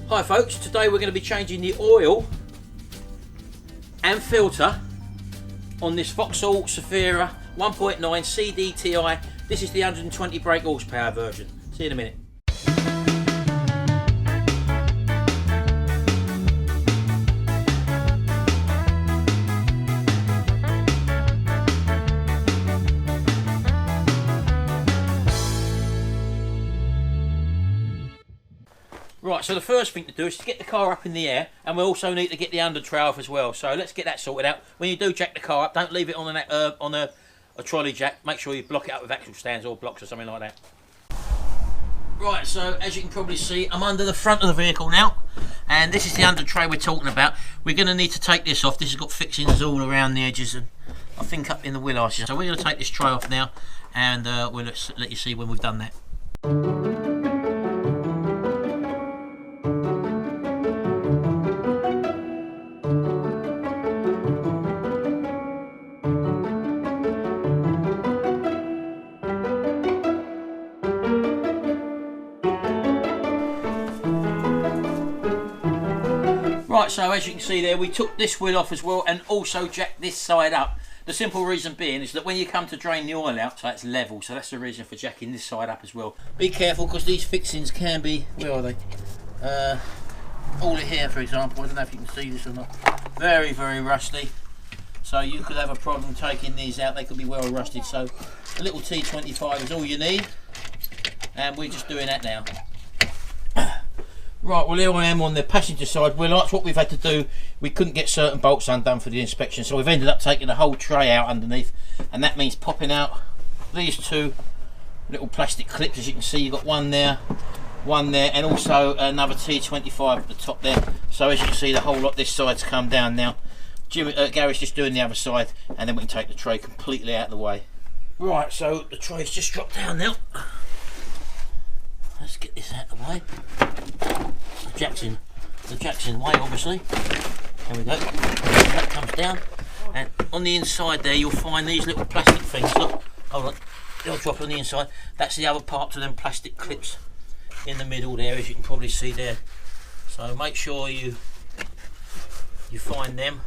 Hi folks, today we're going to be changing the oil and filter on this Vauxhall Zafira 1.9 CDTI. This is the 120 brake horsepower version. See you in a minute. Right, so the first thing to do is to get the car up in the air, and we also need to get the under tray off as well. So let's get that sorted out. When you do jack the car up, don't leave it on a trolley jack. Make sure you block it up with axle stands or blocks or something like that. Right, so as you can probably see, I'm under the front of the vehicle now, and this is the under tray we're talking about. We're going to need to take this off. This has got fixings all around the edges and I think up in the wheel arches. So we're going to take this tray off now, and we'll let you see when we've done that. Right, so as you can see there, we took this wheel off as well and also jacked this side up. The simple reason being is that when you come to drain the oil out, so it's level, so that's the reason for jacking this side up as well. Be careful because these fixings can be, where are they? All here, for example, I don't know if you can see this or not. Very, very rusty. So you could have a problem taking these out, they could be well rusted. So a little T25 is all you need, and we're just doing that now. Right, well here I am on the passenger side wheel arch. What we've had to do, we couldn't get certain bolts undone for the inspection, so we've ended up taking the whole tray out underneath, and that means popping out these two little plastic clips. As you can see, you've got one there, and also another T25 at the top there. So as you can see, the whole lot this side's come down now. Gary's just doing the other side, and then we can take the tray completely out of the way. Right, so the tray's just dropped down now. Let's get this out of the way. The jack's in the way, obviously. There we go. That comes down, and on the inside there you'll find these little plastic things. Look, hold on, they'll drop on the inside. That's the other part to them plastic clips in the middle there, as you can probably see there. So make sure you find them,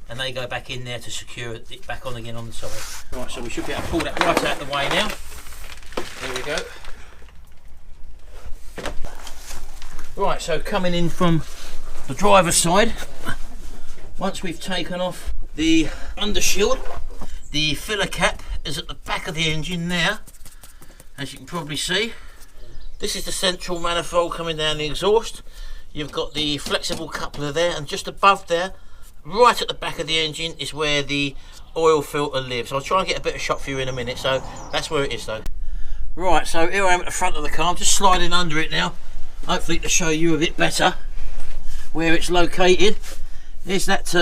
and they go back in there to secure it back on again on the side. Right, so we should be able to pull that right out of the way now. There we go. Right, so coming in from the driver's side, once we've taken off the undershield, the filler cap is at the back of the engine there, as you can probably see. This is the central manifold coming down the exhaust. You've got the flexible coupler there, and just above there, right at the back of the engine, is where the oil filter lives. I'll try and get a better shot for you in a minute, so that's where it is though. Right, so here I am at the front of the car. I'm just sliding under it now, hopefully to show you a bit better where it's located. There's that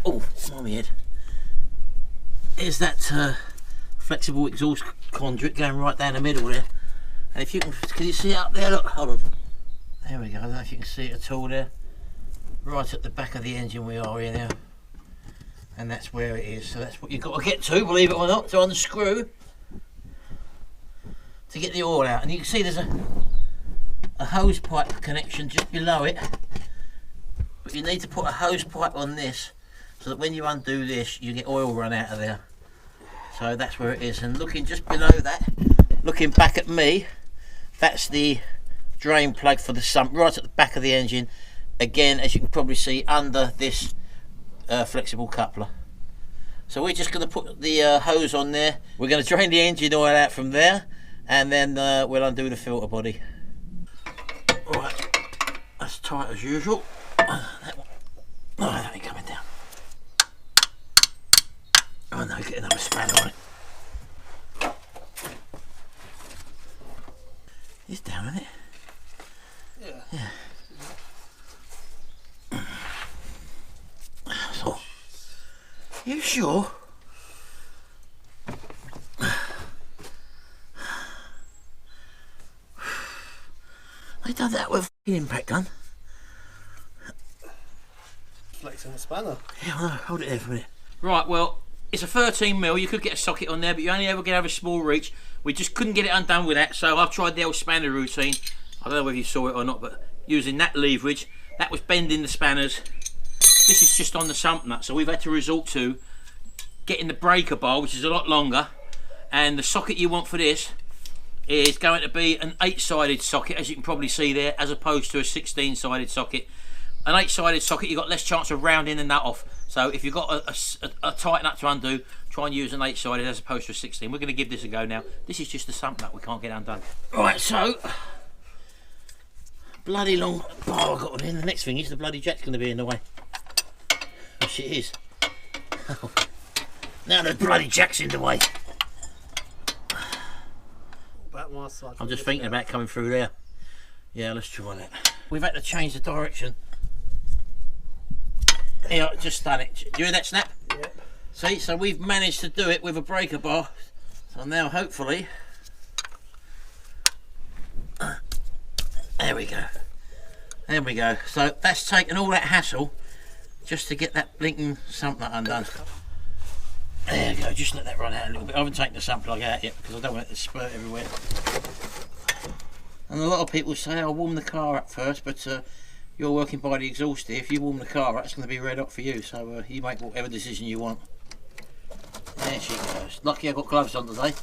oh, my head. There's that flexible exhaust conduit going right down the middle there, and if you can you see it up there? Look, hold on, there we go. I don't know if you can see it at all there, right at the back of the engine we are here now, and that's where it is. So that's what you've got to get to, believe it or not, to unscrew to get the oil out. And you can see there's a hose pipe connection just below it, but you need to put a hose pipe on this so that when you undo this you get oil run out of there. So that's where it is, and looking just below that, looking back at me, that's the drain plug for the sump right at the back of the engine, again as you can probably see under this flexible coupler. So we're just going to put the hose on there. We're going to drain the engine oil out from there, and then we'll undo the filter body. Right, that's tight as usual. That one, oh, that ain't coming down. Oh no, get another spanner on it. It's down, isn't it? Yeah. So, you sure? They done that with an impact gun. Flexing the spanner. Yeah, I know. Hold it there for a minute. Right, well, it's a 13mm. You could get a socket on there, but you only ever get over a small reach. We just couldn't get it undone with that, so I've tried the old spanner routine. I don't know whether you saw it or not, but using that leverage, that was bending the spanners. This is just on the sump nut, so we've had to resort to getting the breaker bar, which is a lot longer, and the socket you want for this is going to be an 8-sided socket, as you can probably see there, as opposed to a 16-sided socket. An 8-sided socket, you've got less chance of rounding the nut off. So if you've got a tight nut to undo, try and use an 8-sided as opposed to a 16. We're going to give this a go now. This is just a sump nut we can't get undone. Right, so bloody long bar I've got on in. The next thing is the bloody jack's going to be in the way. Which it is. Now the bloody jack's in the way. I'm just thinking about coming through there. Yeah, let's try that. We've had to change the direction. Yeah, just done it. Do you hear that snap? Yep. See, so we've managed to do it with a breaker bar. So now hopefully, there we go. There we go. So that's taken all that hassle just to get that blinking sump nut undone. There you go, just let that run out a little bit. I haven't taken the sump plug out yet because I don't want it to spurt everywhere. And a lot of people say I'll warm the car up first, but you're working by the exhaust here. If you warm the car up, it's going to be red hot for you, so you make whatever decision you want. There she goes. Lucky I've got gloves on today.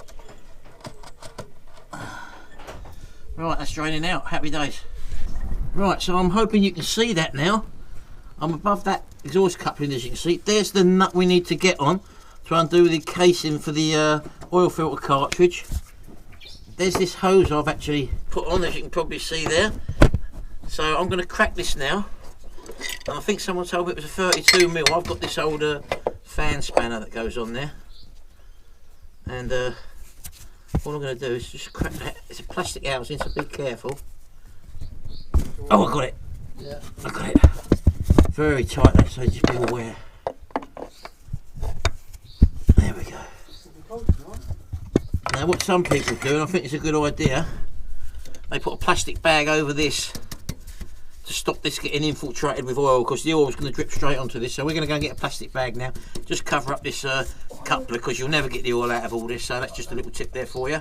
Right, that's draining out. Happy days. Right, so I'm hoping you can see that now. I'm above that exhaust coupling, as you can see. There's the nut we need to get on to undo the casing for the oil filter cartridge. There's this hose I've actually put on, as you can probably see there. So I'm going to crack this now. And I think someone told me it was a 32mm. I've got this old fan spanner that goes on there. And all I'm going to do is just crack that. It's a plastic housing, so be careful. Oh, I got it. Yeah. I got it. Very tight, that, so just be aware. There we go. Now what some people do, and I think it's a good idea, they put a plastic bag over this to stop this getting infiltrated with oil, because the oil is going to drip straight onto this. So we're going to go and get a plastic bag now, just cover up this coupler, because you'll never get the oil out of all this. So that's just a little tip there for you.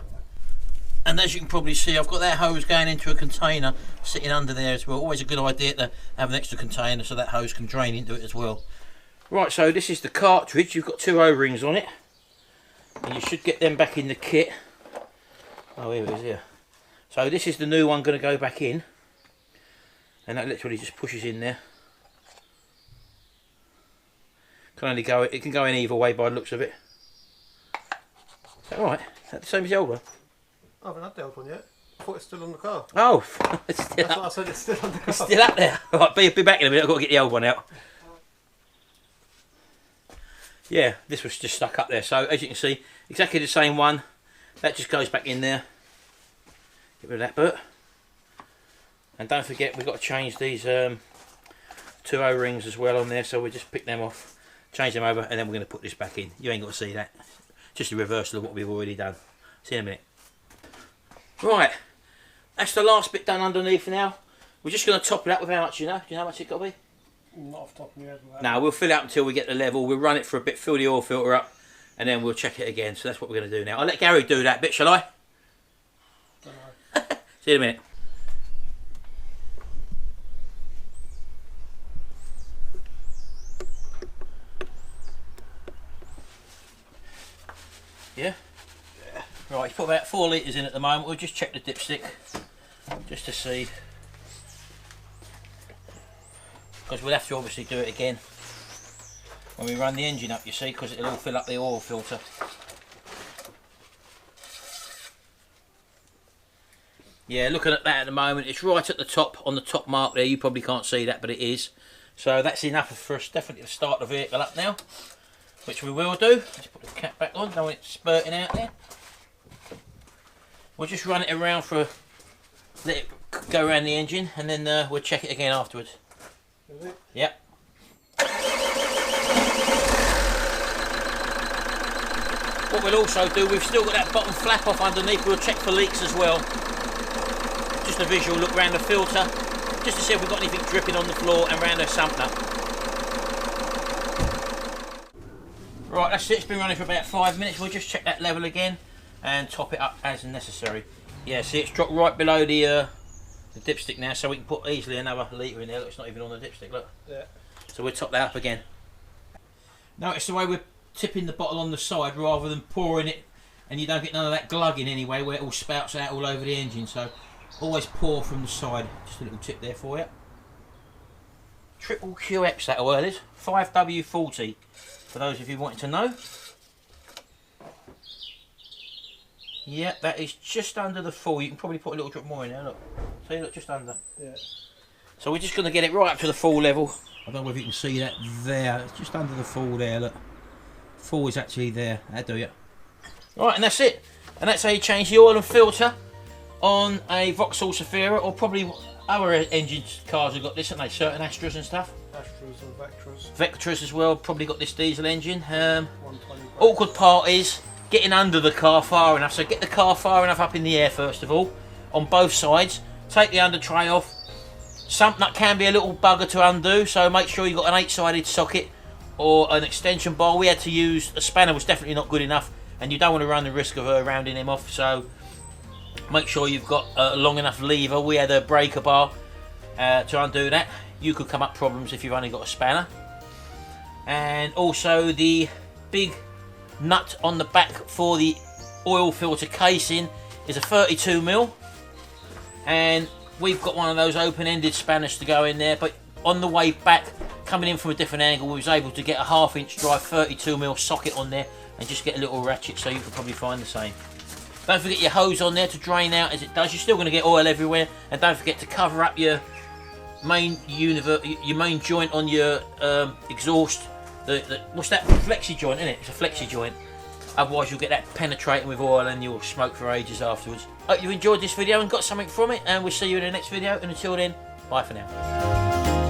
And as you can probably see, I've got that hose going into a container sitting under there as well. Always a good idea to have an extra container so that hose can drain into it as well. Right, so this is the cartridge. You've got 2 O-rings on it, and you should get them back in the kit. Oh, here it is, here. So this is the new one going to go back in, and that literally just pushes in there. Can only go, it can go in either way by the looks of it. Is that right? Is that the same as the old one? I haven't had the old one yet. I thought it's still on the car. Oh, it's still That's up. what I said, it's still on the car. It's still up there. Right, be back in a minute. I've got to get the old one out. Yeah, this was just stuck up there. So as you can see, exactly the same one. That just goes back in there. Get rid of that bit. And don't forget, we've got to change these 2 O-rings as well on there. So we'll just pick them off, change them over, and then we're going to put this back in. You ain't got to see that. Just a reversal of what we've already done. See you in a minute. Right, that's the last bit done underneath now. We're just going to top it up with how much, do you know? Do you know how much it got to be? Not off the top of my head. No, we'll fill it up until we get the level. We'll run it for a bit, fill the oil filter up, and then we'll check it again. So that's what we're going to do now. I'll let Gary do that bit, shall I? Don't know. See you in a minute. Yeah? Right, he's put about 4 litres in at the moment. We'll just check the dipstick just to see, because we'll have to obviously do it again when we run the engine up, you see, because it'll all fill up the oil filter. Yeah, looking at that at the moment, it's right at the top, on the top mark there. You probably can't see that, but it is. So that's enough for us definitely to start the vehicle up now, which we will do. Let's put the cap back on, don't want it spurting out there. We'll just run it around for let it go around the engine, and then we'll check it again afterwards. Is it? Yep. What we'll also do, we've still got that bottom flap off underneath. We'll check for leaks as well. Just a visual look around the filter, just to see if we've got anything dripping on the floor and around the sump nut. Right, that's it. It's been running for about 5 minutes. We'll just check that level again and top it up as necessary. Yeah, see, it's dropped right below the the dipstick now, so we can put easily another litre in there. Look, it's not even on the dipstick, look. Yeah. So we'll top that up again. Notice the way we're tipping the bottle on the side rather than pouring it, and you don't get none of that glugging anyway where it all spouts out all over the engine. So always pour from the side. Just a little tip there for you. Triple QX that oil is, 5W40 for those of you wanting to know. Yeah, that is just under the full. You can probably put a little drop more in there, look. See, look, just under. Yeah. So we're just going to get it right up to the full level. I don't know if you can see that there. It's just under the full there, look. Full is actually there. That'll do you. Right, and that's it. And that's how you change the oil and filter on a Vauxhall Zafira, or probably other engine cars have got this, haven't they? Certain Astras and stuff. Astras and Vectras. Vectras as well, probably got this diesel engine. 120 Awkward part is getting under the car far enough. So get the car far enough up in the air first of all, on both sides. Take the under tray off. Something that can be a little bugger to undo, so make sure you've got an 8-sided socket or an extension bar. We had to use, a spanner was definitely not good enough, and you don't want to run the risk of rounding him off, so make sure you've got a long enough lever. We had a breaker bar to undo that. You could come up problems if you've only got a spanner. And also the big nut on the back for the oil filter casing is a 32mm, and we've got one of those open-ended spanners to go in there, but on the way back, coming in from a different angle, we was able to get a 1/2-inch drive 32mm socket on there and just get a little ratchet, so you could probably find the same. Don't forget your hose on there to drain out as it does. You're still going to get oil everywhere, and don't forget to cover up your main joint on your exhaust. What's that? Flexi joint, isn't it? It's a flexi joint. Otherwise you'll get that penetrating with oil and you'll smoke for ages afterwards. Hope you enjoyed this video and got something from it, and we'll see you in the next video, and until then, bye for now.